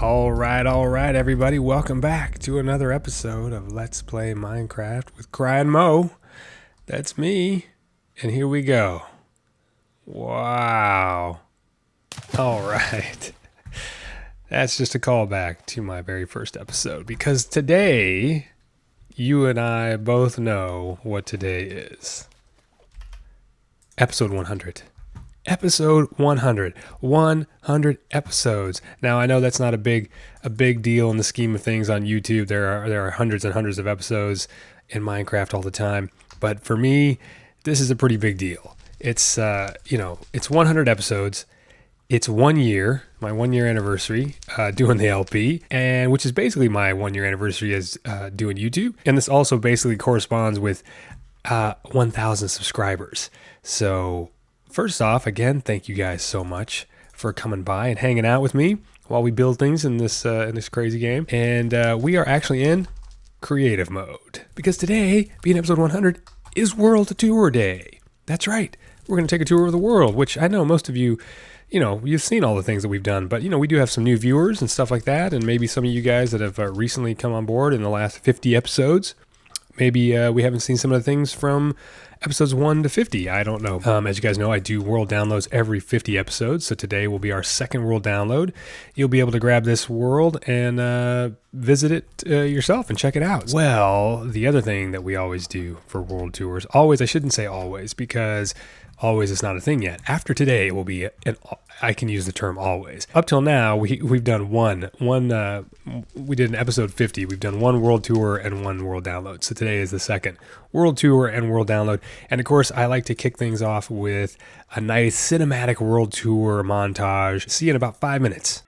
All right, everybody. Welcome back to another episode of Let's Play Minecraft with CryinMo. That's me. And here we go. Wow. All right. That's just a callback to my very first episode because today, you and I both know what today is. Episode 100. Episode 100. 100 episodes. Now I know that's not a big deal in the scheme of things on YouTube. There are hundreds and hundreds of episodes in Minecraft all the time, but for me, this is a pretty big deal. It's it's 100 episodes. It's 1 year, my 1 year anniversary doing the LP, and which is basically my 1 year anniversary as doing YouTube. And this also basically corresponds with 1,000 subscribers. So first off, again, thank you guys so much for coming by and hanging out with me while we build things in this crazy game. And we are actually in creative mode because today, being episode 100, is World Tour Day. That's right. We're going to take a tour of the world, which I know most of you, you've seen all the things that we've done, but, we do have some new viewers and stuff like that. And maybe some of you guys that have recently come on board in the last 50 episodes. Maybe we haven't seen some of the things from episodes 1 to 50. I don't know. As you guys know, I do world downloads every 50 episodes. So today will be our second world download. You'll be able to grab this world and visit it yourself and check it out. Well, the other thing that we always do for world tours, always, I shouldn't say always, because always is not a thing yet. After today, it will be I can use the term always. Up till now, we've done we did an episode 50. We've done one world tour and one world download. So today is the second world tour and world download. And of course, I like to kick things off with a nice cinematic world tour montage. See you in about 5 minutes.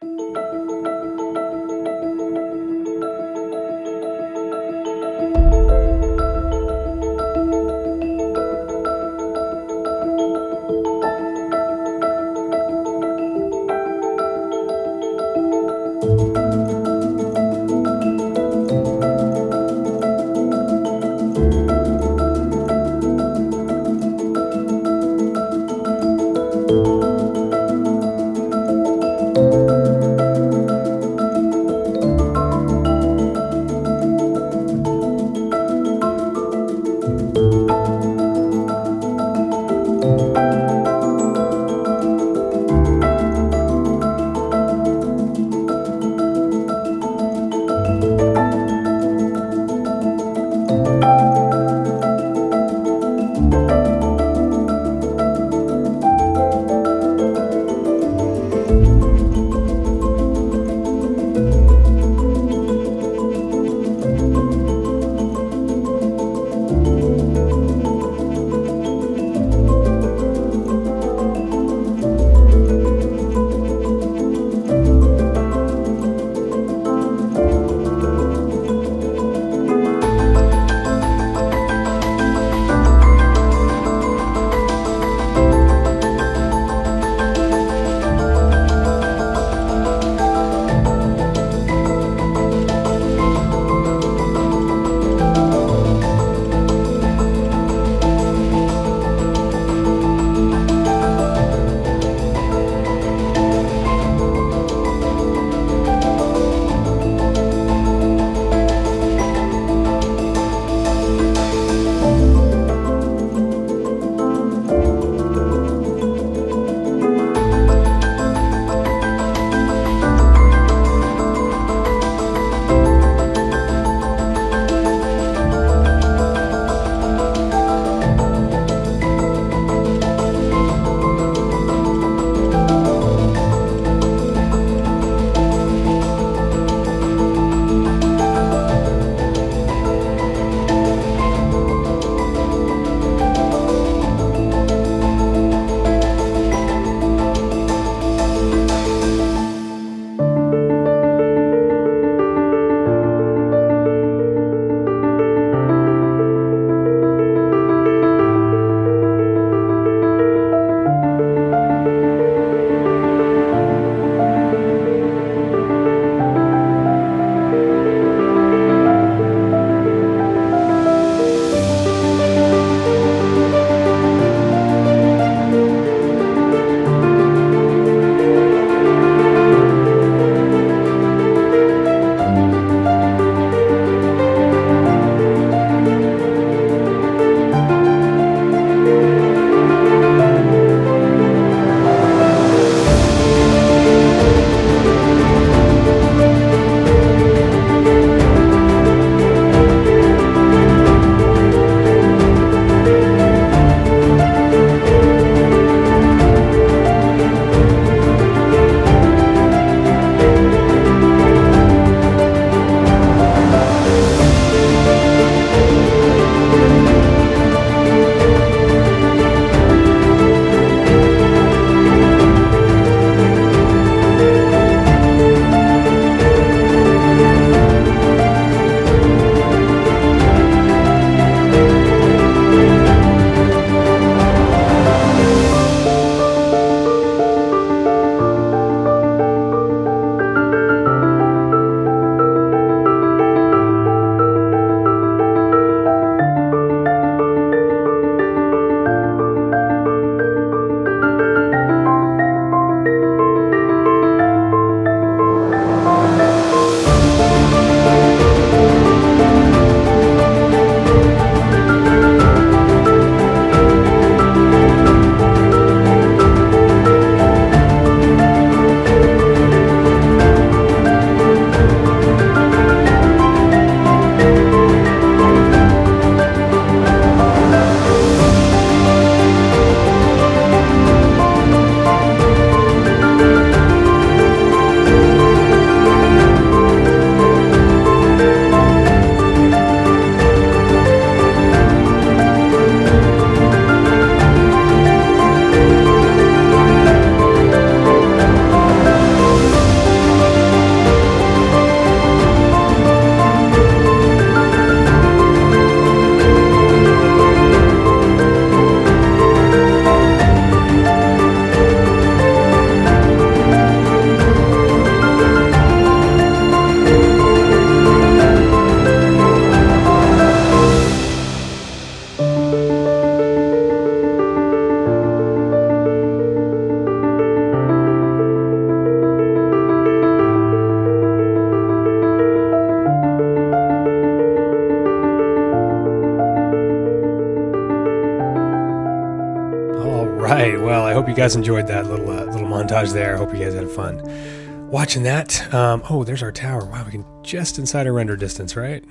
you guys enjoyed that little montage there. I hope you guys had fun watching that. Oh, there's our tower. Wow, we can just inside our render distance, right?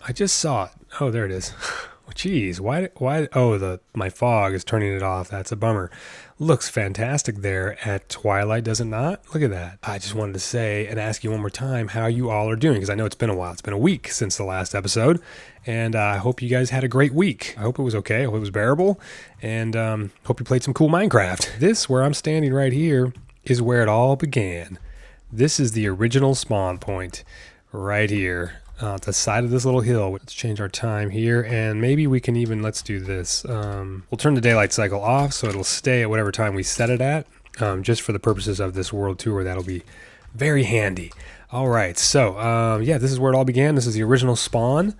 I just saw it. Oh, there it is. Jeez, why? Oh, my fog is turning it off. That's a bummer. Looks fantastic there at twilight, does it not? Look at that. I just wanted to say and ask you one more time how you all are doing, because I know it's been a while. It's been a week since the last episode, and I hope you guys had a great week. I hope it was okay. I hope it was bearable, and hope you played some cool Minecraft. This, where I'm standing right here, is where it all began. This is the original spawn point right here. At the side of this little hill. Let's change our time here, and maybe we can even, let's do this. We'll turn the daylight cycle off so it'll stay at whatever time we set it at, just for the purposes of this world tour. That'll be very handy. All right, so yeah, this is where it all began. This is the original spawn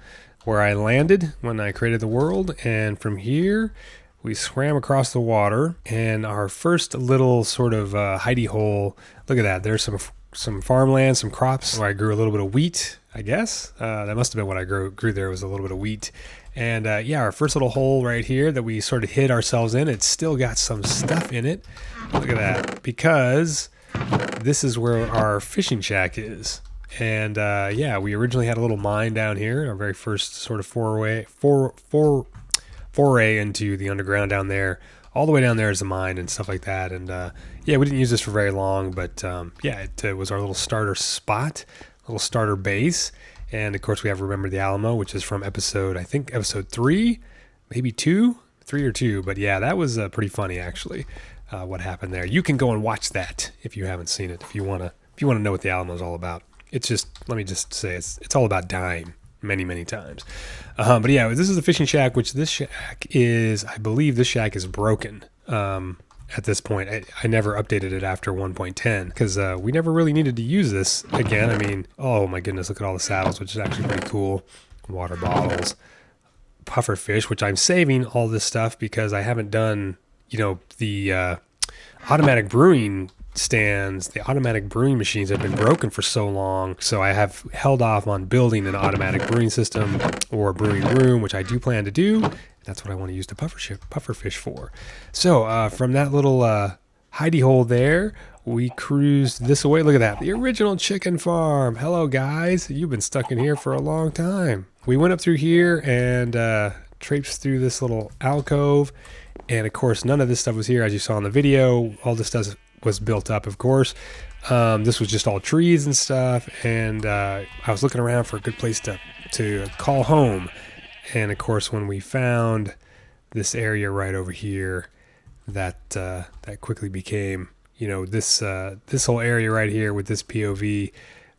where I landed when I created the world, and from here we swam across the water, and our first little sort of hidey hole. Look at that. There's some farmland, some crops where I grew a little bit of wheat, I guess. That must have been what I grew there, was a little bit of wheat. And yeah, our first little hole right here that we sort of hid ourselves in, it's still got some stuff in it. Look at that, because this is where our fishing shack is. And yeah, we originally had a little mine down here, our very first sort of foray into the underground down there. All the way down there is a mine and stuff like that. And yeah, we didn't use this for very long, but yeah, it was our little starter spot, little starter base. And of course we have Remember the Alamo, which is from episode, I think episode 3, maybe 2, 3 or 2. But yeah, that was pretty funny actually, what happened there. You can go and watch that if you haven't seen it, if you want to know what the Alamo is all about. It's just, let me just say, it's all about dying many times. But yeah, this is the fishing shack, which this shack is, I believe this shack is broken. At this point, I never updated it after 1.10 because we never really needed to use this again. I mean, oh my goodness, look at all the saddles, which is actually pretty cool. Water bottles, puffer fish, which I'm saving all this stuff because I haven't done, you know, the automatic brewing stands. The automatic brewing machines have been broken for so long, so I have held off on building an automatic brewing system or a brewing room, which I do plan to do. That's what I want to use the puffer fish for. So from that little hidey hole there, we cruised this way. Look at that, the original chicken farm. Hello guys, you've been stuck in here for a long time. We went up through here and traipsed through this little alcove, and of course none of this stuff was here, as you saw in the video. All this stuff was built up, of course. This was just all trees and stuff, and I was looking around for a good place to call home. And of course, when we found this area right over here, that quickly became, you know, this whole area right here with this POV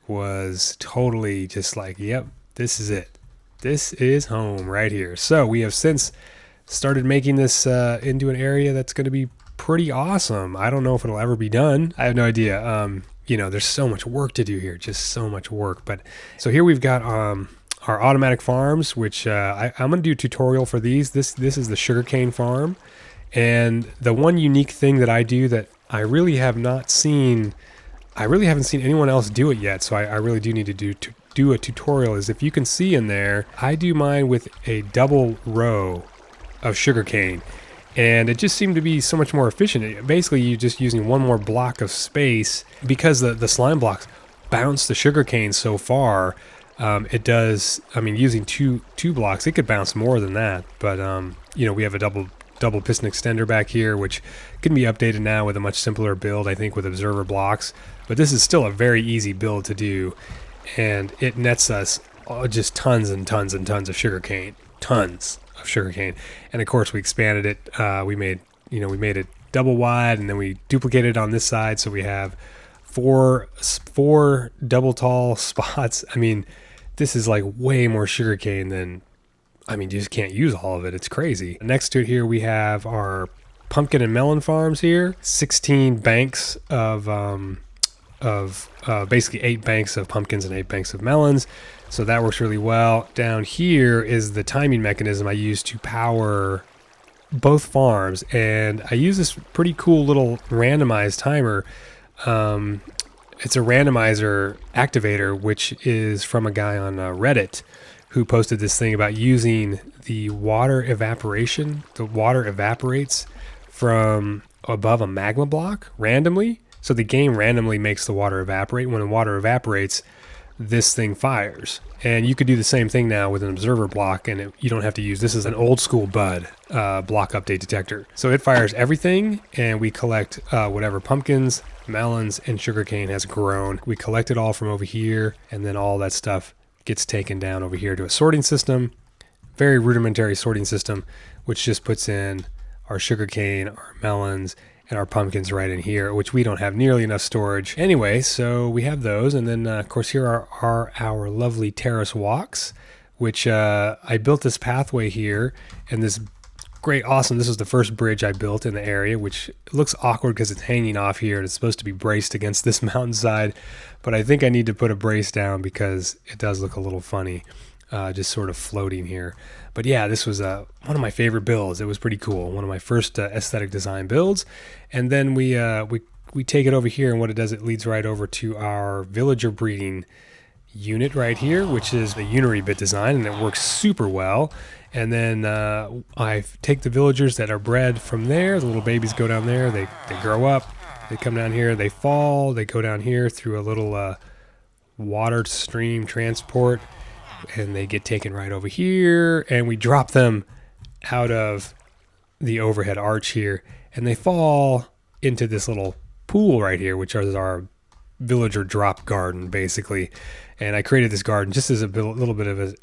was totally just like, yep, this is it. This is home right here. So we have since started making this into an area that's going to be pretty awesome. I don't know if it'll ever be done. I have no idea. You know, there's so much work to do here, just so much work. But so here we've got our automatic farms, which I'm going to do a tutorial for these. This is the Sugarcane Farm. And the one unique thing that I do that I really haven't seen anyone else do it yet, so I really do need to do a tutorial, is if you can see in there, I do mine with a double row of sugarcane. And it just seemed to be so much more efficient. Basically, you're just using one more block of space because the slime blocks bounce the sugarcane so far. It does, I mean, using two blocks, it could bounce more than that. But, you know, we have a double piston extender back here, which can be updated now with a much simpler build, I think, with observer blocks. But this is still a very easy build to do. And it nets us just tons and tons and tons of sugarcane. Tons of sugarcane. And of course, we expanded it. We made it double wide, and then we duplicated it on this side. So we have four double tall spots. I mean, this is like way more sugarcane than, I mean, you just can't use all of it. It's crazy. Next to it here, we have our pumpkin and melon farms here. 16 banks of basically 8 banks of pumpkins and 8 banks of melons. So that works really well. Down here is the timing mechanism I use to power both farms. And I use this pretty cool little randomized timer. It's a randomizer activator, which is from a guy on Reddit who posted this thing about using the water evaporation. The water evaporates from above a magma block randomly. So the game randomly makes the water evaporate. When the water evaporates, this thing fires. And you could do the same thing now with an observer block, and you don't have to use, this is an old school BUD block update detector. So it fires everything, and we collect whatever pumpkins, melons, and sugarcane has grown. We collect it all from over here, and then all that stuff gets taken down over here to a sorting system. Very rudimentary sorting system, which just puts in our sugarcane, our melons, and our pumpkins right in here, which we don't have nearly enough storage. Anyway, so we have those, and then of course here are our lovely Terrace Walks, which I built this pathway here, and this great, awesome, this is the first bridge I built in the area, which looks awkward because it's hanging off here, and it's supposed to be braced against this mountainside, but I think I need to put a brace down because it does look a little funny, just sort of floating here. But yeah, this was one of my favorite builds. It was pretty cool. One of my first aesthetic design builds. And then we take it over here, and what it does, it leads right over to our villager breeding unit right here, which is the unary bit design, and it works super well. And then I take the villagers that are bred from there. The little babies go down there. They grow up. They come down here. They fall. They go down here through a little water stream transport, and they get taken right over here, and we drop them out of the overhead arch here, and they fall into this little pool right here, which is our villager drop garden basically. And I created this garden just as a little bit of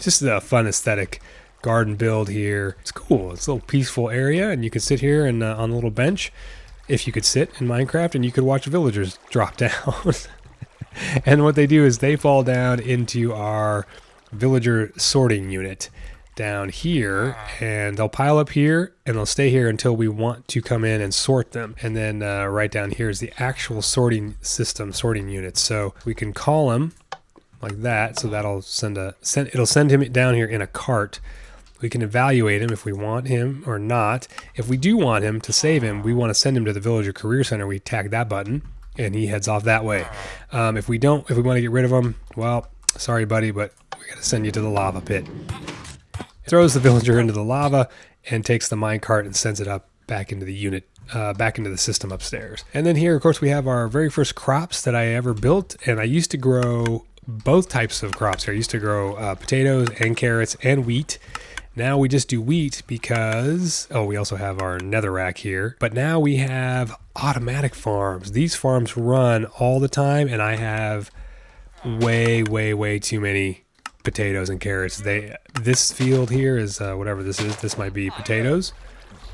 just a fun aesthetic garden build here. It's cool. It's a little peaceful area, and you can sit here and on a little bench, if you could sit in Minecraft, and you could watch villagers drop down. And what they do is they fall down into our villager sorting unit down here, and they'll pile up here, and they'll stay here until we want to come in and sort them. And then right down here is the actual sorting system, sorting unit. So we can call him like that. So that'll it'll send him down here in a cart. We can evaluate him if we want him or not. If we do want him to save him, we want to send him to the Villager Career Center. We tag that button, and he heads off that way. If we want to get rid of him, well, sorry, buddy, but we got to send you to the lava pit. Throws the villager into the lava and takes the minecart and sends it up back into the unit, back into the system upstairs. And then here, of course, we have our very first crops that I ever built, and I used to grow both types of crops here. I used to grow potatoes and carrots and wheat. Now we just do wheat because, we also have our netherrack here, but now we have automatic farms. These farms run all the time, and I have way too many potatoes and carrots. This field here is whatever this is. This might be potatoes,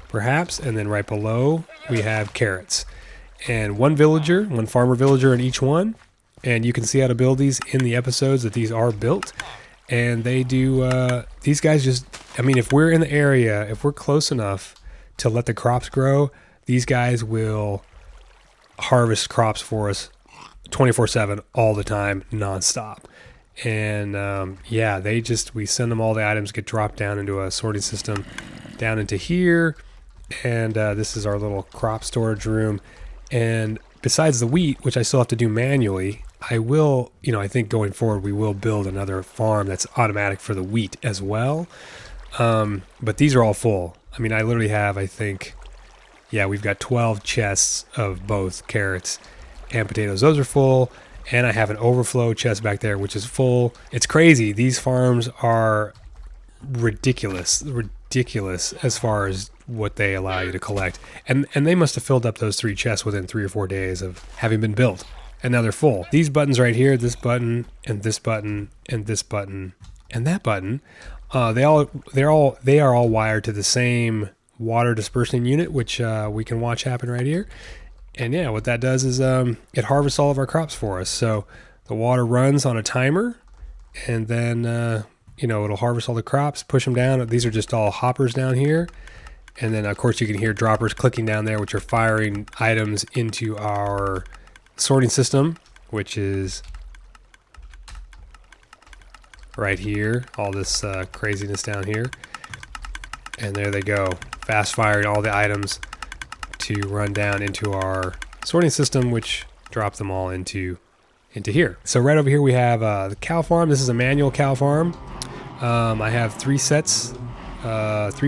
perhaps, and then right below we have carrots. And one farmer villager in each one, and you can see how to build these in the episodes that these are built. And they do, these guys just, if we're in the area, if we're close enough to let the crops grow, these guys will harvest crops for us 24/7 all the time, nonstop. And we send them all the items, get dropped down into a sorting system down into here. And this is our little crop storage room. And besides the wheat, which I still have to do manually, I will, I think going forward, we will build another farm that's automatic for the wheat as well. But these are all full. I literally have, we've got 12 chests of both carrots and potatoes. Those are full. And I have an overflow chest back there, which is full. It's crazy. These farms are ridiculous as far as what they allow you to collect. And they must have filled up those 3 chests within 3 or 4 days of having been built. And now they're full. These buttons right here, this button, and this button, and this button, and that button, they are all wired to the same water dispersing unit, which we can watch happen right here. And yeah, what that does is it harvests all of our crops for us. So the water runs on a timer, and then it'll harvest all the crops, push them down. These are just all hoppers down here. And then of course you can hear droppers clicking down there, which are firing items into our sorting system, which is right here. All this craziness down here. And there they go, fast firing all the items to run down into our sorting system, which drop them all into here. So right over here we have the cow farm. This is a manual cow farm. I have 3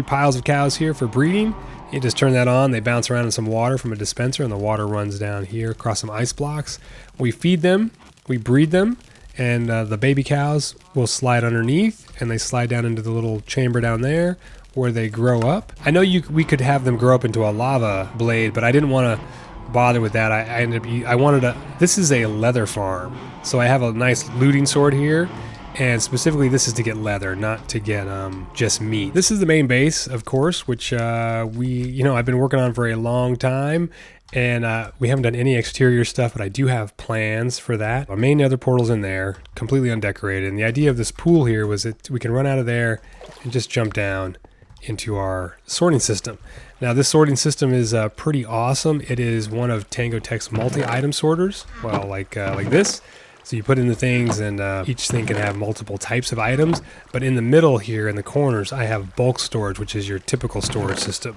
piles of cows here for breeding, You just turn that on, they bounce around in some water from a dispenser, and the water runs down here across some ice blocks. We feed them, we breed them, and the baby cows will slide underneath, and they slide down into the little chamber down there where they grow up. I know we could have them grow up into a lava blade, but I didn't want to bother with that. I wanted to. This is a leather farm, so I have a nice looting sword here. And specifically, this is to get leather, not to get just meat. This is the main base, of course, which I've been working on for a long time, and we haven't done any exterior stuff, but I do have plans for that. Our main nether portal's in there, completely undecorated, and the idea of this pool here was that we can run out of there and just jump down into our sorting system. Now, this sorting system is pretty awesome. It is one of Tango Tech's multi-item sorters, well, like this. So you put in the things, and each thing can have multiple types of items. But in the middle here, in the corners, I have bulk storage, which is your typical storage system,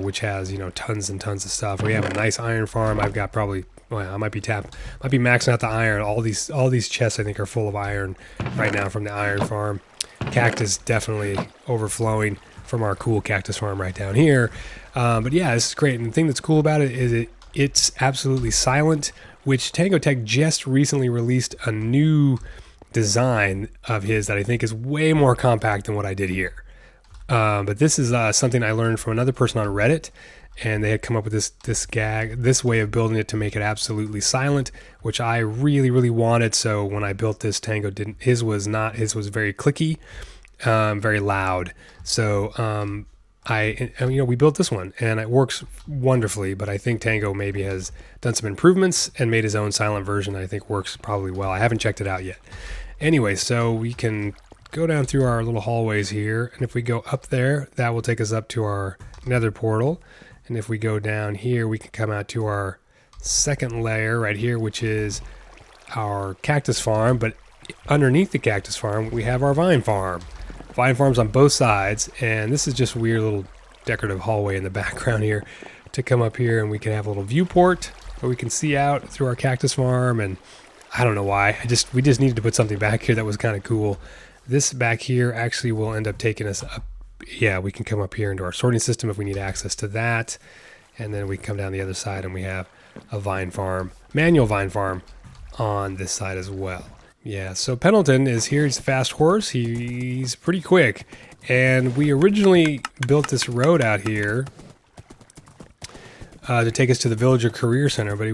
which has tons and tons of stuff. We have a nice iron farm. I've got probably, well, I might be maxing out the iron. All these chests I think are full of iron right now from the iron farm. Cactus definitely overflowing from our cool cactus farm right down here. But yeah, this is great. And the thing that's cool about it is it's absolutely silent, which Tango Tech just recently released a new design of his that I think is way more compact than what I did here. But this is something I learned from another person on Reddit, and they had come up with this way of building it to make it absolutely silent, which I really, really wanted. So when I built this, Tango didn't. His was very clicky, very loud. So we built this one, and it works wonderfully, but I think Tango maybe has done some improvements and made his own silent version that I think works probably well. I haven't checked it out yet. Anyway, so we can go down through our little hallways here, and if we go up there, that will take us up to our nether portal. And if we go down here, we can come out to our second layer right here, which is our cactus farm. But underneath the cactus farm, we have our vine farm. Vine farms on both sides, and this is just a weird little decorative hallway in the background here to come up here, and we can have a little viewport where we can see out through our cactus farm. And I don't know why, we just needed to put something back here that was kind of cool. This back here actually will end up taking us up. Yeah, we can come up here into our sorting system if we need access to that, and then we come down the other side and we have a vine farm, manual vine farm on this side as well. Yeah, so Pendleton is here. He's a fast horse. He's pretty quick. And we originally built this road out here to take us to the Villager Career Center, but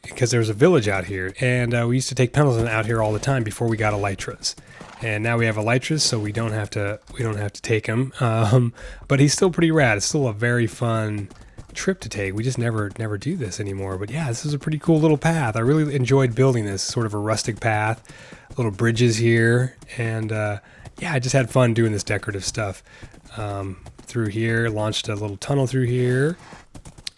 because there's a village out here, and we used to take Pendleton out here all the time before we got elytras. And now we have elytras, so we don't have to take him. But he's still pretty rad. It's still a very fun trip to take. We just never do this anymore. But yeah, this is a pretty cool little path. I really enjoyed building this, sort of a rustic path, little bridges here, and yeah, I just had fun doing this decorative stuff through here. Launched a little tunnel through here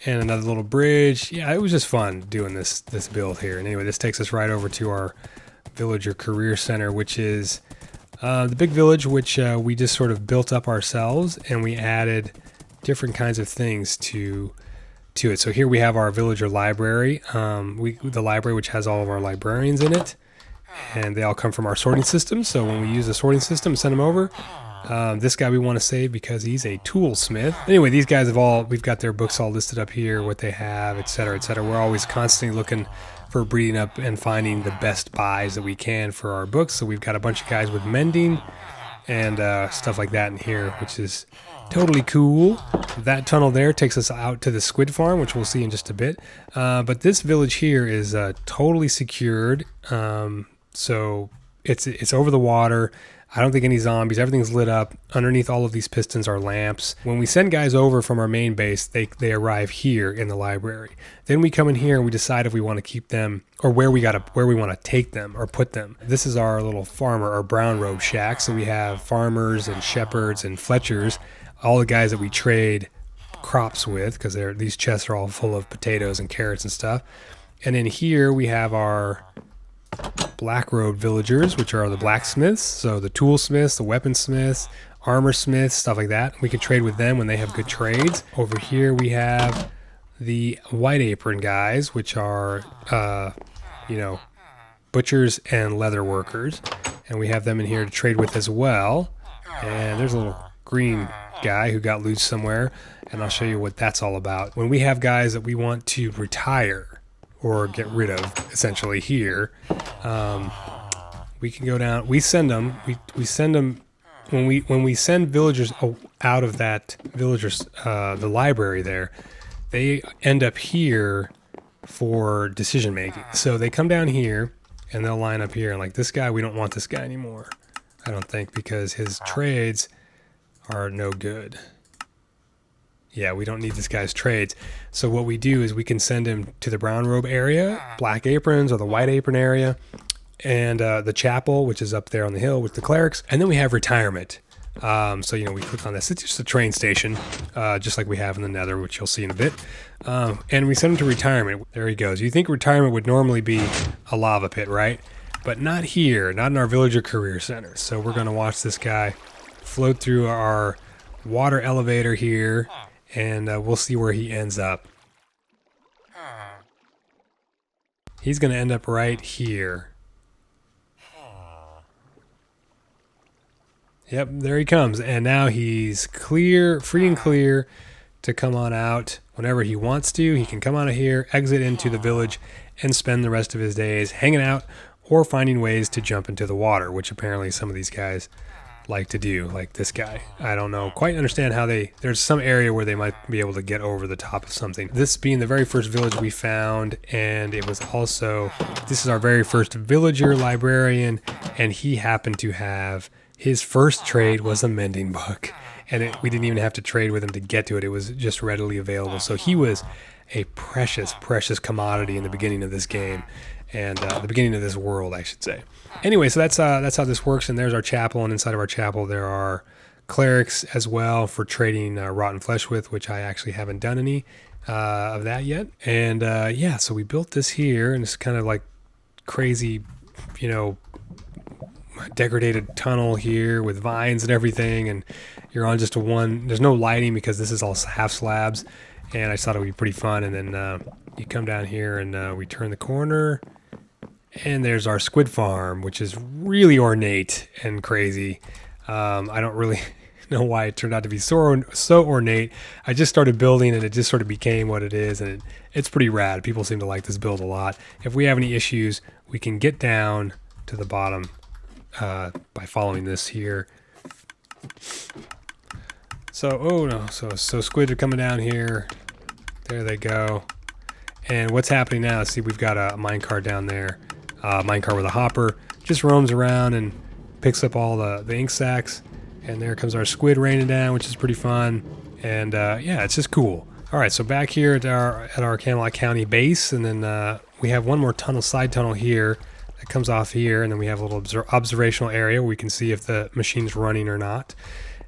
and another little bridge. Yeah, it was just fun doing this build here. And anyway, this takes us right over to our Villager Career Center, which is the big village, which we just sort of built up ourselves, and we added different kinds of things to it. So here we have our villager library, the library which has all of our librarians in it, and they all come from our sorting system. So when we use the sorting system, send them over. This guy we want to save because he's a toolsmith. Anyway, these guys we've got their books all listed up here, what they have, etc., etc. We're always constantly looking for breeding up and finding the best buys that we can for our books. So we've got a bunch of guys with mending and stuff like that in here, which is totally cool. That tunnel there takes us out to the Squid Farm, which we'll see in just a bit. But this village here is totally secured. So it's over the water. I don't think any zombies. Everything's lit up. Underneath all of these pistons are lamps. When we send guys over from our main base, they arrive here in the library. Then we come in here and we decide if we want to keep them or where we want to take them or put them. This is our little farmer or brown robe shack. So we have farmers and shepherds and fletchers, all the guys that we trade crops with, because these chests are all full of potatoes and carrots and stuff. And in here we have our black robe villagers, which are the blacksmiths, so the toolsmiths, the weaponsmiths, armor smiths, stuff like that. We can trade with them when they have good trades. Over here we have the white apron guys, which are butchers and leather workers, and we have them in here to trade with as well. And there's a little green guy who got loose somewhere. and I'll show you what that's all about. When we have guys that we want to retire or get rid of, essentially here, we can go down. We send them. We send them when we send villagers out of that the library there. They end up here for decision making. So they come down here and they'll line up here. And like this guy, we don't want this guy anymore. I don't think, because his trades are no good. Yeah, we don't need this guy's trades. So what we do is we can send him to the brown robe area, black aprons, or the white apron area, and the chapel, which is up there on the hill with the clerics. And then we have retirement. So, you know, we click on this. It's just a train station, just like we have in the Nether, which you'll see in a bit. And we send him to retirement. There he goes. You think retirement would normally be a lava pit, right? But not here, not in our villager career center. So we're going to watch this guy float through our water elevator here, and we'll see where he ends up. He's going to end up right here. Yep, there he comes. And now he's clear, free and clear to come on out whenever he wants to. He can come out of here, exit into the village, and spend the rest of his days hanging out or finding ways to jump into the water, which apparently some of these guys like to do, like this guy. I don't know, quite understand how there's some area where they might be able to get over the top of something. This being the very first village we found, and it was also, this is our very first villager librarian, and he happened to have, his first trade was a mending book, and we didn't even have to trade with him to get to it. It was just readily available. So he was a precious, precious commodity in the beginning of this game, and the beginning of this world, I should say. Anyway, so that's how this works, and there's our chapel, and inside of our chapel there are clerics as well for trading rotten flesh with, which I actually haven't done any of that yet. And yeah, so we built this here, and it's kind of like crazy, you know, degraded tunnel here with vines and everything, and you're on just there's no lighting because this is all half slabs, and I just thought it would be pretty fun. And then you come down here and we turn the corner, and there's our Squid Farm, which is really ornate and crazy. I don't really know why it turned out to be so ornate. I just started building and it just sort of became what it is, and it's pretty rad. People seem to like this build a lot. If we have any issues, we can get down to the bottom by following this here. So, oh no, so squids are coming down here. There they go. And what's happening now, see, we've got a minecart down there. Minecart with a hopper. Just roams around and picks up all the ink sacks. And there comes our squid raining down, which is pretty fun. And yeah, it's just cool. All right, so back here at our Camelot County base, and then we have one more tunnel, side tunnel here that comes off here, and then we have a little observational area where we can see if the machine's running or not.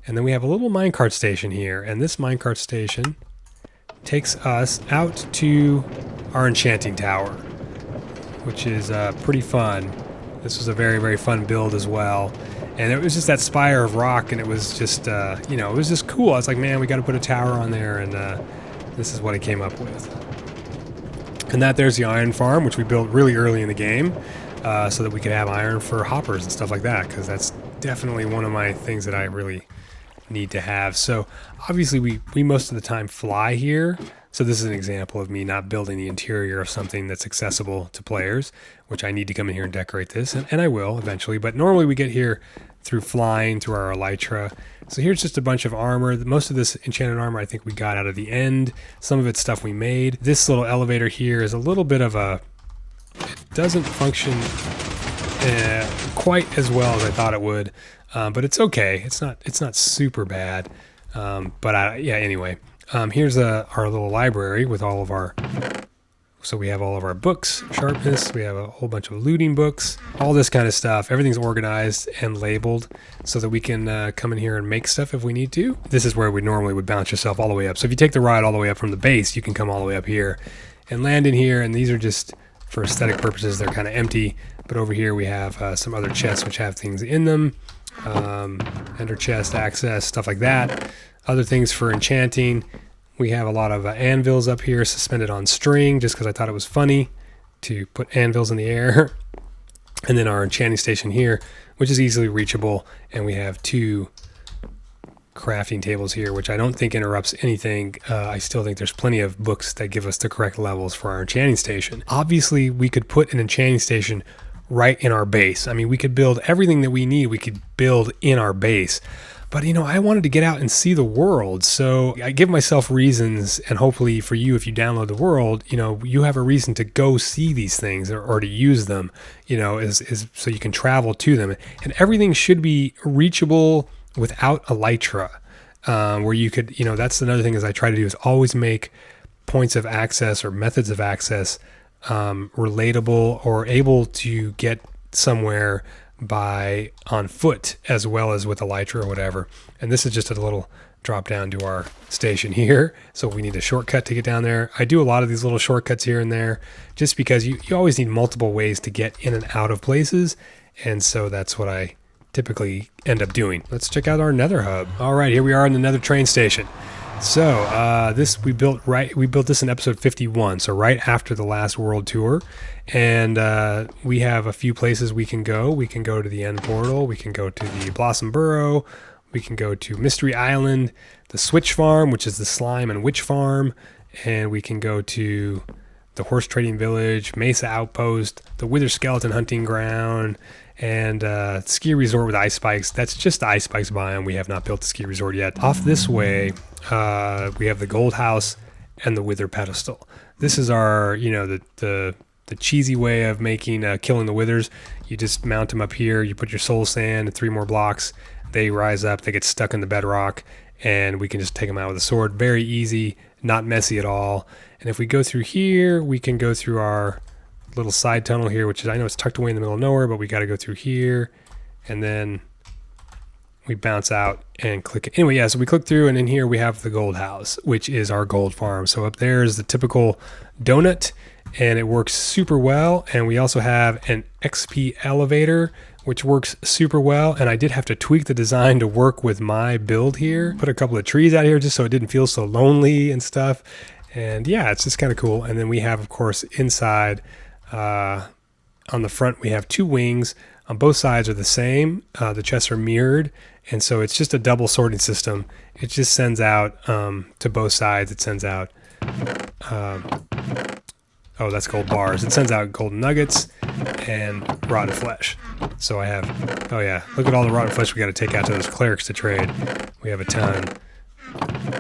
And then we have a little minecart station here, and this minecart station takes us out to our enchanting tower, which is pretty fun. This was a very, very fun build as well. And it was just that spire of rock, and it was just, you know, it was just cool. I was like, man, we got to put a tower on there, and this is what I came up with. And there's the iron farm, which we built really early in the game, so that we could have iron for hoppers and stuff like that, because that's definitely one of my things that I really need to have. So obviously we most of the time fly here. So this is an example of me not building the interior of something that's accessible to players, which I need to come in here and decorate this, and I will eventually. But normally we get here through flying, through our elytra. So here's just a bunch of armor. Most of this enchanted armor I think we got out of the end. Some of it's stuff we made. This little elevator here is a little bit of it doesn't function quite as well as I thought it would, but it's okay. It's not super bad. But yeah, anyway. Here's our little library with all of our, so we have all of our books, sharpness, we have a whole bunch of looting books, all this kind of stuff. Everything's organized and labeled so that we can come in here and make stuff if we need to. This is where we normally would bounce yourself all the way up. So if you take the ride all the way up from the base, you can come all the way up here and land in here, and these are just, for aesthetic purposes, they're kind of empty. But over here we have some other chests which have things in them, ender chest access, stuff like that. Other things for enchanting. We have a lot of anvils up here suspended on string, just because I thought it was funny to put anvils in the air. And then our enchanting station here, which is easily reachable, and we have 2 crafting tables here, which I don't think interrupts anything. I still think there's plenty of books that give us the correct levels for our enchanting station. Obviously, we could put an enchanting station right in our base. I mean, we could build everything that we need. We could build in our base. But, you know, I wanted to get out and see the world. So I give myself reasons, and hopefully for you, if you download the world, you know, you have a reason to go see these things or to use them, you know, so you can travel to them. And everything should be reachable without elytra, where you could, you know, that's another thing is I try to do is always make points of access or methods of access relatable or able to get somewhere by on foot as well as with elytra or whatever. And this is just a little drop down to our station here. So we need a shortcut to get down there. I do a lot of these little shortcuts here and there just because you always need multiple ways to get in and out of places. And so that's what I typically end up doing. Let's check out our nether hub. All right, here we are in the nether train station. So this we built this in episode 51, so right after the last world tour, and we have a few places we can go. We can go to the end portal, we can go to the Blossom Burrow, we can go to Mystery Island, the Switch Farm, which is the slime and witch farm, and we can go to the horse trading village, Mesa Outpost, the Wither Skeleton hunting ground, and ski resort with ice spikes. That's just the ice spikes biome. We have not built the ski resort yet. Off this way, we have the gold house and the wither pedestal. This is our, you know, the cheesy way of making killing the withers. You just mount them up here. You put your soul sand and 3 more blocks. They rise up. They get stuck in the bedrock, and we can just take them out with a sword. Very easy, not messy at all. And if we go through here, we can go through our little side tunnel here, which is, I know it's tucked away in the middle of nowhere, but we got to go through here, and then we bounce out and click it. Anyway, yeah, so we click through, and in here we have the gold house, which is our gold farm. So up there is the typical donut, and it works super well. And we also have an XP elevator, which works super well. And I did have to tweak the design to work with my build here. Put a couple of trees out here just so it didn't feel so lonely and stuff. And yeah, it's just kind of cool. And then we have, of course, inside on the front, we have 2 wings. On both sides are the same. The chests are mirrored. And so it's just a double sorting system. It just sends out to both sides. It sends out, oh, that's gold bars. It sends out golden nuggets and rotten flesh. So I have, oh yeah, look at all the rotten flesh we got to take out to those clerics to trade. We have a ton.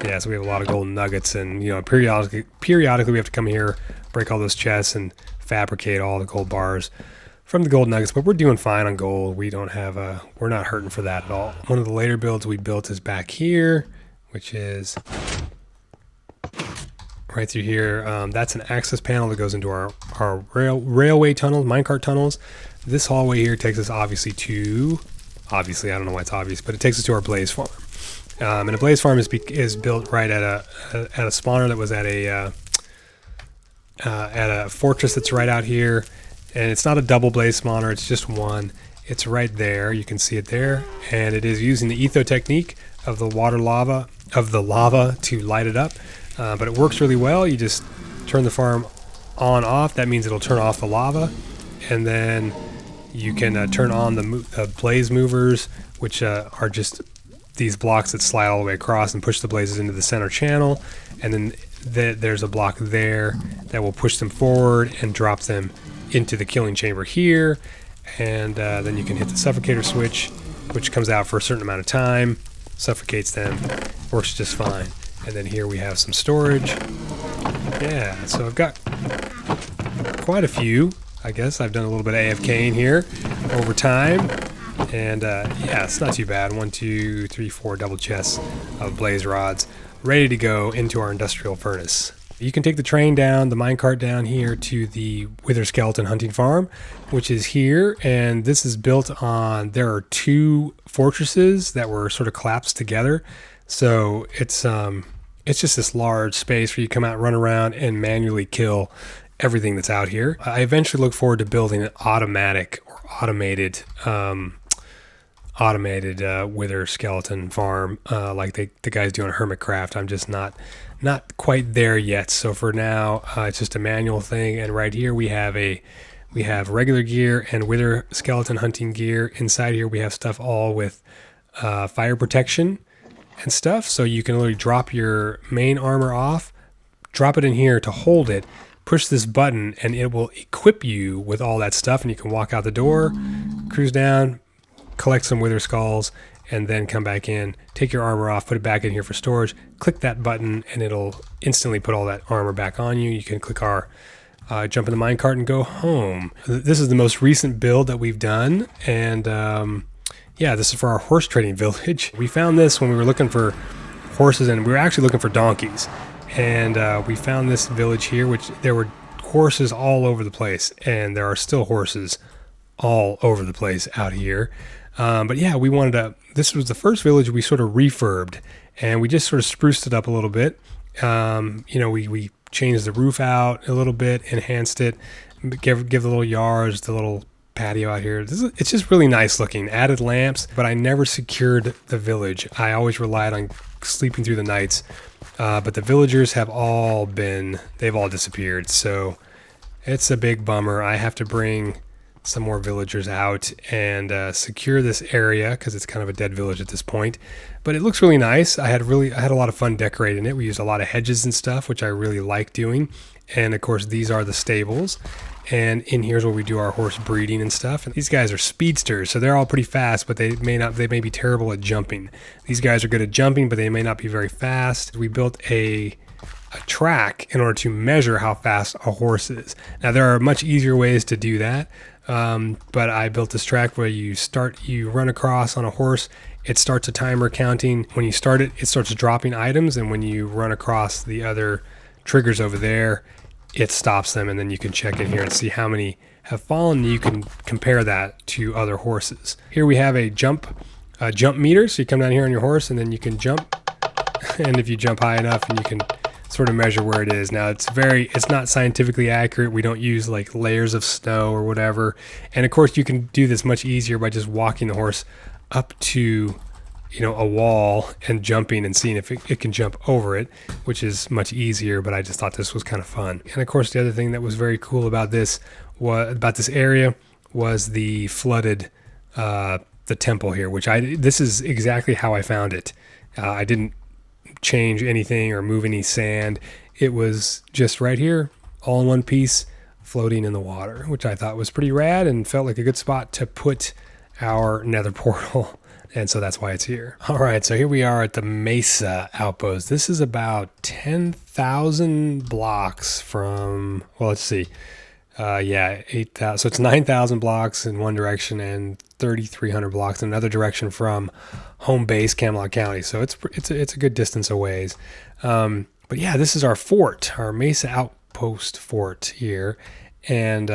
Yeah, so we have a lot of golden nuggets, and you know, periodically we have to come here, break all those chests, and fabricate all the gold bars from the gold nuggets. But we're doing fine on gold. We don't have we're not hurting for that at all. One of the later builds we built is back here, which is right through here. That's an access panel that goes into our railway tunnels, minecart tunnels. This hallway here takes us obviously, I don't know why it's obvious, but it takes us to our blaze farm. And a blaze farm is built right at a spawner that was at a fortress that's right out here. And it's not a double blaze spawner, it's just one. It's right there, you can see it there. And it is using the etho technique of the lava to light it up. But it works really well. You just turn the farm on off. That means it'll turn off the lava. And then you can turn on the blaze movers, which are just these blocks that slide all the way across and push the blazes into the center channel. And then there's a block there that will push them forward and drop them into the killing chamber here. And then you can hit the suffocator switch, which comes out for a certain amount of time, suffocates them, works just fine. And then here we have some storage. Yeah, so I've got quite a few. I guess I've done a little bit of AFKing here over time. And yeah, it's not too bad. 1, 2, 3, 4 double chests of blaze rods ready to go into our industrial furnace. You can take the train down, the minecart down here to the Wither Skeleton hunting farm, which is here. And this is built on, there are 2 fortresses that were sort of collapsed together. So it's just this large space where you come out, run around, and manually kill everything that's out here. I eventually look forward to building an automatic or automated wither skeleton farm like the guys do on Hermitcraft. I'm just not quite there yet. So for now, it's just a manual thing. And right here we have regular gear and wither skeleton hunting gear. Inside here we have stuff all with fire protection. and stuff. So you can literally drop your main armor off, drop it in here to hold it, push this button, and it will equip you with all that stuff. And you can walk out the door, cruise down, collect some wither skulls, and then come back in, take your armor off, put it back in here for storage, click that button, and it'll instantly put all that armor back on you. You can click R, jump in the minecart and go home. This is the most recent build that we've done, and yeah, this is for our horse trading village. We found this when we were looking for horses, and we were actually looking for donkeys. And we found this village here, which there were horses all over the place, and there are still horses all over the place out here. But yeah, we wanted to, this was the first village we sort of refurbed, and we just sort of spruced it up a little bit. You know, we changed the roof out a little bit, enhanced it, give the little yards, the little patio out here. It's just really nice looking. Added lamps, but I never secured the village. I always relied on sleeping through the nights. But the villagers have they've all disappeared. So it's a big bummer. I have to bring some more villagers out and secure this area because it's kind of a dead village at this point. But it looks really nice. I had a lot of fun decorating it. We used a lot of hedges and stuff, which I really like doing. And of course, these are the stables. And in here's where we do our horse breeding and stuff. And these guys are speedsters, so they're all pretty fast, but they may be terrible at jumping. These guys are good at jumping, but they may not be very fast. We built a track in order to measure how fast a horse is. Now there are much easier ways to do that, but I built this track where you run across on a horse. It starts a timer counting. When you start it, it starts dropping items, and when you run across the other triggers over there, it stops them, and then you can check in here and see how many have fallen. You can compare that to other horses. Here we have a jump meter. So you come down here on your horse, and then you can jump. And if you jump high enough, and you can sort of measure where it is. Now it's not scientifically accurate. We don't use like layers of snow or whatever. And of course, you can do this much easier by just walking the horse up to, you know, a wall and jumping and seeing if it can jump over it, which is much easier, but I just thought this was kind of fun. And of course, the other thing that was very cool about this area was the flooded, the temple here, this is exactly how I found it. I didn't change anything or move any sand. It was just right here, all in one piece, floating in the water, which I thought was pretty rad and felt like a good spot to put our nether portal. And so that's why it's here. All right, so here we are at the Mesa Outpost. This is about 10,000 blocks from, well, let's see. Yeah, 8,000. So it's 9,000 blocks in one direction and 3,300 blocks in another direction from home base, Camelot County. So it's a good distance away. But yeah, this is our fort, our Mesa Outpost fort here. And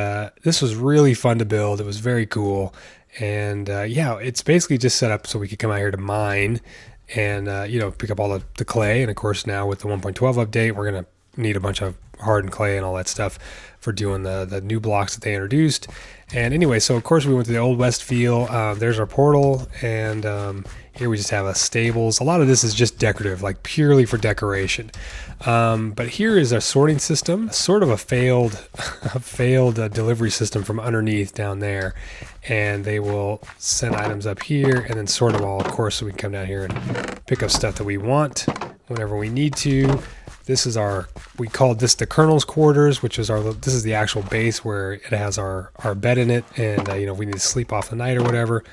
this was really fun to build. It was very cool. And yeah, it's basically just set up so we could come out here to mine and, you know, pick up all the clay. And of course, now with the 1.12 update, we're going to need a bunch of hardened clay and all that stuff for doing the new blocks that they introduced. And anyway, so of course we went to the Old West feel. There's our portal, and here we just have a stables. A lot of this is just decorative, like purely for decoration. But here is a sorting system, sort of a failed delivery system from underneath down there. And they will send items up here and then sort them all, of course, so we can come down here and pick up stuff that we want whenever we need to. This is we called this the Colonel's Quarters, which is this is the actual base where it has our bed in it. And, you know, if we need to sleep off the night or whatever,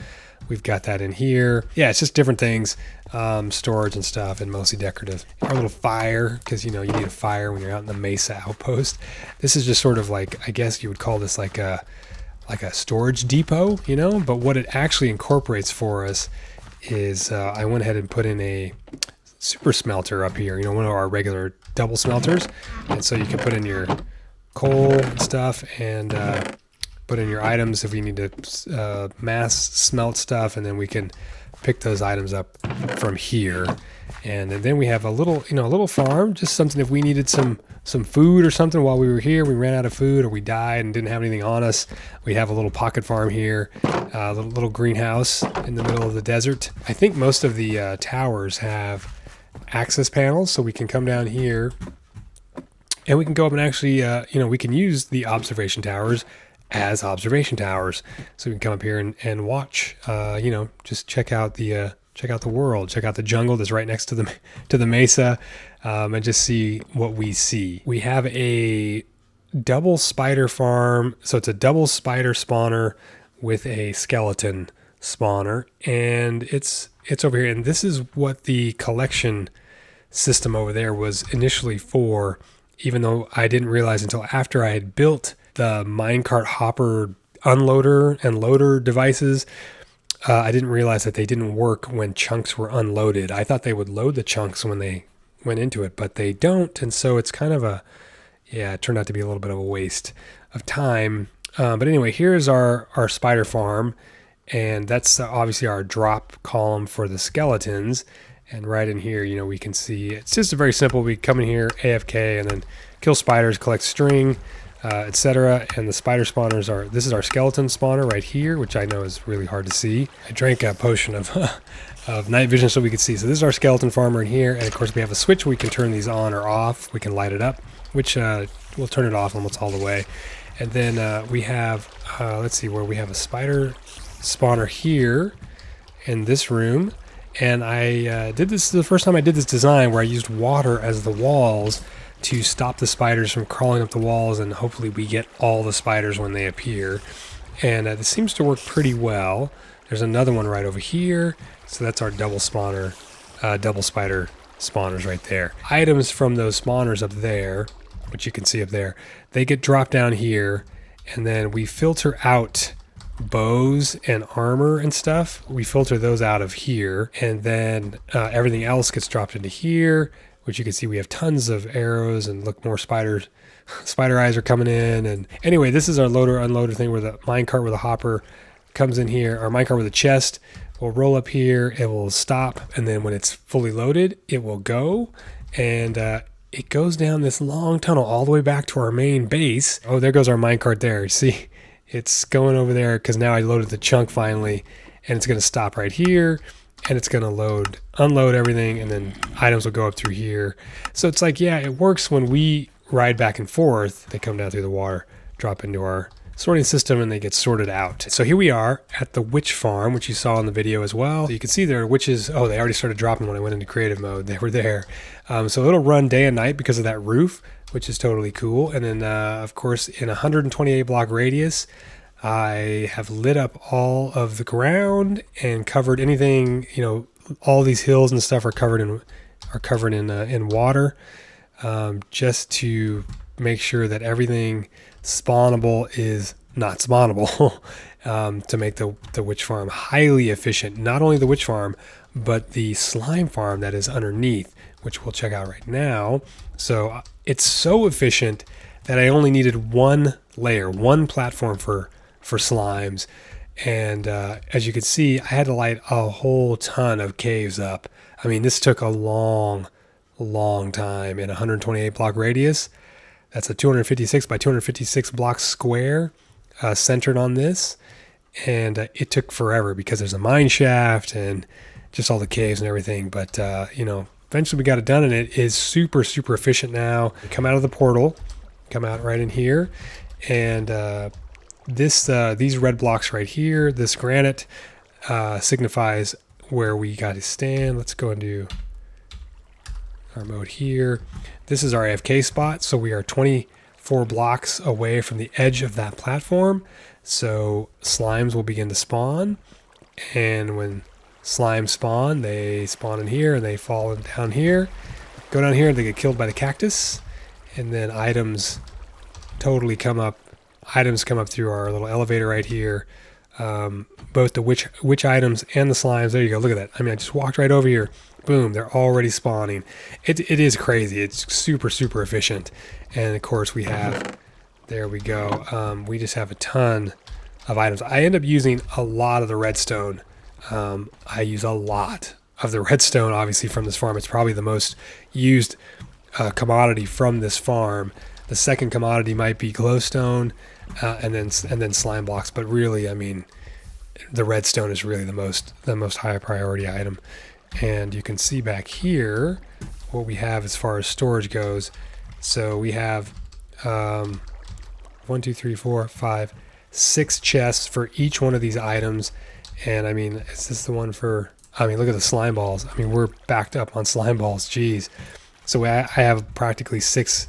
we've got that in here. Yeah, it's just different things, storage and stuff, and mostly decorative. Our little fire, because, you know, you need a fire when you're out in the Mesa Outpost. This is just sort of like, I guess you would call this like a storage depot, you know, but what it actually incorporates for us is I went ahead and put in a super smelter up here, you know, one of our regular double smelters. And so you can put in your coal and stuff and put in your items if we need to mass smelt stuff, and then we can pick those items up from here. And then we have a little farm, just something if we needed some food or something while we were here, we ran out of food or we died and didn't have anything on us. We have a little pocket farm here, a little greenhouse in the middle of the desert. I think most of the towers have access panels, so we can come down here and we can go up and actually, you know, we can use the observation towers as observation towers. So we can come up here and watch, you know, just check out the check out the world, check out the jungle that's right next to the mesa, and just see what we see. We have a double spider farm, so it's a double spider spawner with a skeleton spawner, and it's over here. And this is what the collection system over there was initially for, even though I didn't realize until after I had built the minecart hopper unloader and loader devices. I didn't realize that they didn't work when chunks were unloaded. I thought they would load the chunks when they went into it, but they don't. And so it's kind of it turned out to be a little bit of a waste of time. But anyway, here's our spider farm, and that's obviously our drop column for the skeletons. And right in here, we can see it's just a very simple. We come in here, AFK, and then kill spiders, collect string, etc. And the spider spawners this is our skeleton spawner right here, which I know is really hard to see. I drank a potion of night vision so we could see. So this is our skeleton farmer in here, and of course we have a switch. We can turn these on or off. We can light it up, which we'll turn it off almost all the way. And then we have, let's see, where we have a spider spawner here in this room. And I did this the first time I did this design, where I used water as the walls to stop the spiders from crawling up the walls, and hopefully we get all the spiders when they appear. And this seems to work pretty well. There's another one right over here, so that's our double spider spawners right there. Items from those spawners up there, which you can see up there, they get dropped down here, and then we filter out bows and armor and stuff. We filter those out of here, and then everything else gets dropped into here, which you can see we have tons of arrows, and look, more spiders. Spider eyes are coming in. And anyway, this is our loader unloader thing, where the minecart with a hopper comes in here. Our minecart with a chest will roll up here, it will stop, and then when it's fully loaded, it will go, and it goes down this long tunnel all the way back to our main base. Oh, there goes our minecart there. See, it's going over there because now I loaded the chunk finally, and it's going to stop right here, and it's going to unload everything, and then items will go up through here. So it's like, yeah, it works when we ride back and forth. They come down through the water, drop into our sorting system, and they get sorted out. So here we are at the witch farm, which you saw in the video as well. So you can see there are witches. Oh, they already started dropping when I went into creative mode. They were there. So it'll run day and night because of that roof, which is totally cool. And then, of course, in a 128 block radius, I have lit up all of the ground and covered anything, all these hills and stuff are covered in water, just to make sure that everything spawnable is not spawnable, to make the witch farm highly efficient. Not only the witch farm, but the slime farm that is underneath, which we'll check out right now. So it's so efficient that I only needed one layer, one platform for slimes. And as you can see, I had to light a whole ton of caves up. I mean, this took a long time in a 128 block radius. That's a 256 by 256 block square centered on this. And it took forever because there's a mine shaft and just all the caves and everything. But, eventually we got it done, and it is super, super efficient now. We come out of the portal, come out right in here, and these red blocks right here, this granite signifies where we got to stand. Let's go into our mode here. This is our AFK spot, so we are 24 blocks away from the edge of that platform. So slimes will begin to spawn, and when slimes spawn, they spawn in here and they fall down here, go down here, and they get killed by the cactus, and then items totally come up. Items come up through our little elevator right here. Both the witch items and the slimes. There you go. Look at that. I mean, I just walked right over here. Boom, they're already spawning. It is crazy. It's super, super efficient. And of course we have, there we go. We just have a ton of items. I end up using a lot of the redstone. I use a lot of the redstone, obviously, from this farm. It's probably the most used commodity from this farm. The second commodity might be glowstone, and then slime blocks. But really, I mean, the redstone is really the most high priority item. And you can see back here what we have as far as storage goes. So we have 1, 2, 3, 4, 5, 6 chests for each one of these items. And I mean, is this the one for I mean, look at the slime balls. I mean, we're backed up on slime balls. Jeez. So I have practically six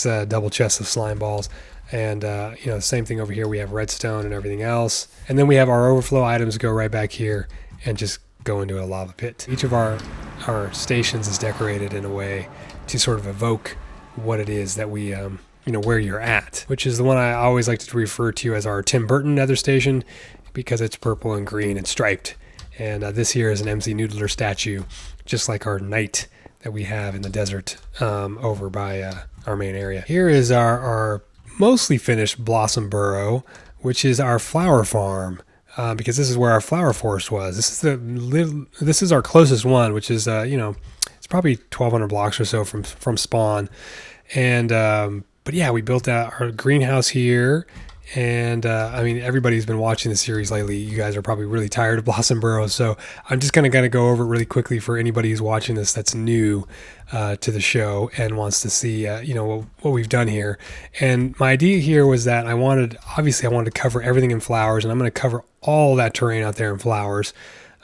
double chests of slime balls. And, you know, same thing over here. We have redstone and everything else. And then we have our overflow items go right back here and just go into a lava pit. Each of our stations is decorated in a way to sort of evoke what it is that we, you know, where you're at, which is the one I always like to refer to as our Tim Burton nether station because it's purple and green and striped. And this here is an MC Noodler statue, just like our knight that we have in the desert over by our main area. Here is our mostly finished Blossom Burrow, which is our flower farm, because this is where our flower forest was. This is our closest one, which is you know, it's probably 1,200 blocks or so from spawn. And but yeah, we built out our greenhouse here. And I mean, everybody's been watching the series lately. You guys are probably really tired of Blossom Burrow, so I'm just going to go over it really quickly for anybody who's watching this that's new to the show and wants to see, you know, what we've done here. And my idea here was that obviously I wanted to cover everything in flowers, and I'm going to cover all that terrain out there in flowers.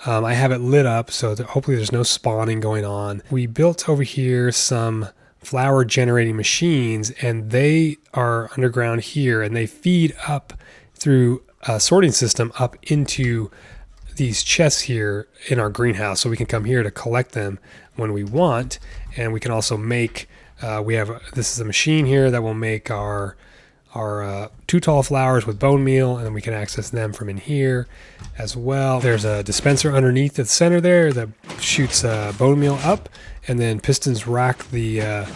I have it lit up so that hopefully there's no spawning going on. We built over here some flower generating machines, and they are underground here, and they feed up through a sorting system up into these chests here in our greenhouse, so we can come here to collect them when we want. And we can also make this is a machine here that will make our two tall flowers with bone meal, and then we can access them from in here as well. There's a dispenser underneath the center there that shoots bone meal up, and then pistons rack the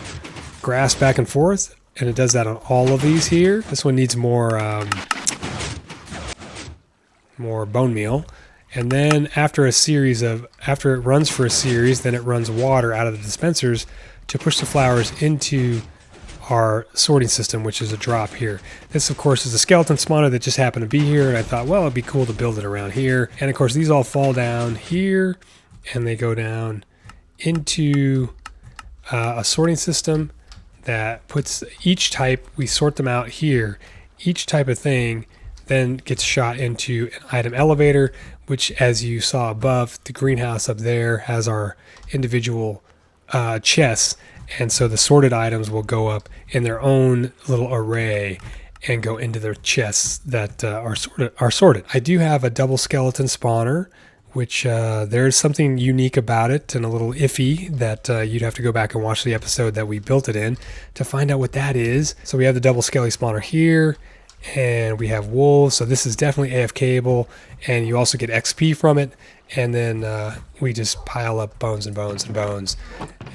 grass back and forth, and it does that on all of these here. This one needs more bone meal. And then after it runs for a series, then it runs water out of the dispensers to push the flowers into our sorting system, which is a drop here. This, of course, is a skeleton spawner that just happened to be here, and I thought, well, it'd be cool to build it around here. And of course, these all fall down here, and they go down into a sorting system that puts each type, we sort them out here. Each type of thing then gets shot into an item elevator, which, as you saw above, the greenhouse up there has our individual chests. And so the sorted items will go up in their own little array and go into their chests that are sorted. I do have a double skeleton spawner, which there's something unique about it and a little iffy that you'd have to go back and watch the episode that we built it in to find out what that is. So we have the double skelly spawner here, and we have wolves. So this is definitely AFKable, and you also get XP from it. And then we just pile up bones and bones and bones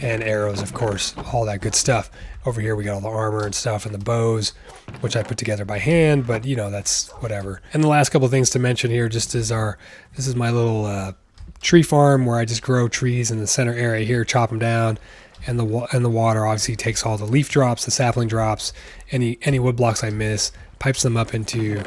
and arrows, of course, all that good stuff. Over here we got all the armor and stuff and the bows, which I put together by hand, but you know, that's whatever. And the last couple of things to mention here just is this is my little tree farm where I just grow trees in the center area here, chop them down, and the water obviously takes all the leaf drops, the sapling drops, any wood blocks I miss, pipes them up into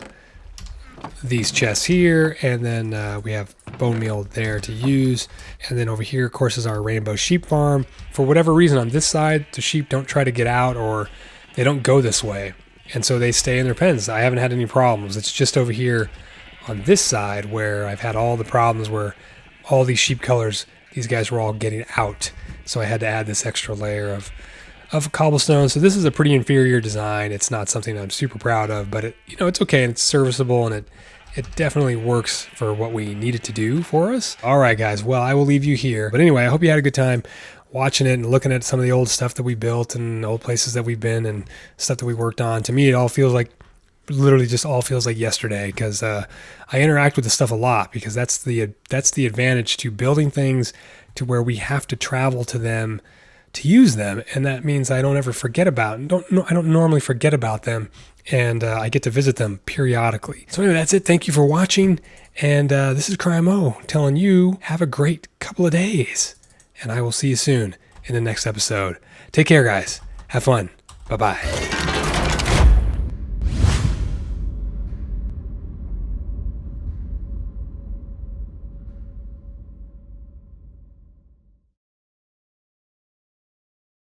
these chests here, and then we have bone meal there to use. And then over here, of course, is our rainbow sheep farm. For whatever reason on this side, the sheep don't try to get out, or they don't go this way, and so they stay in their pens. I haven't had any problems. It's just over here on this side where I've had all the problems, where all these sheep colors, these guys were all getting out, so I had to add this extra layer of cobblestone. So this is a pretty inferior design. It's not something I'm super proud of, but it's okay, and it's serviceable, and it definitely works for what we need it to do for us. All right, guys. Well, I will leave you here. But anyway, I hope you had a good time watching it and looking at some of the old stuff that we built and old places that we've been and stuff that we worked on. To me, it all feels like, literally just all feels like yesterday, because I interact with this stuff a lot, because that's the advantage to building things to where we have to travel to them to use them, and that means I don't ever forget about I don't normally forget about them, and I get to visit them periodically. So anyway, that's it. Thank you for watching, and this is CryinMo telling you have a great couple of days, and I will see you soon in the next episode. Take care, guys. Have fun. Bye-bye.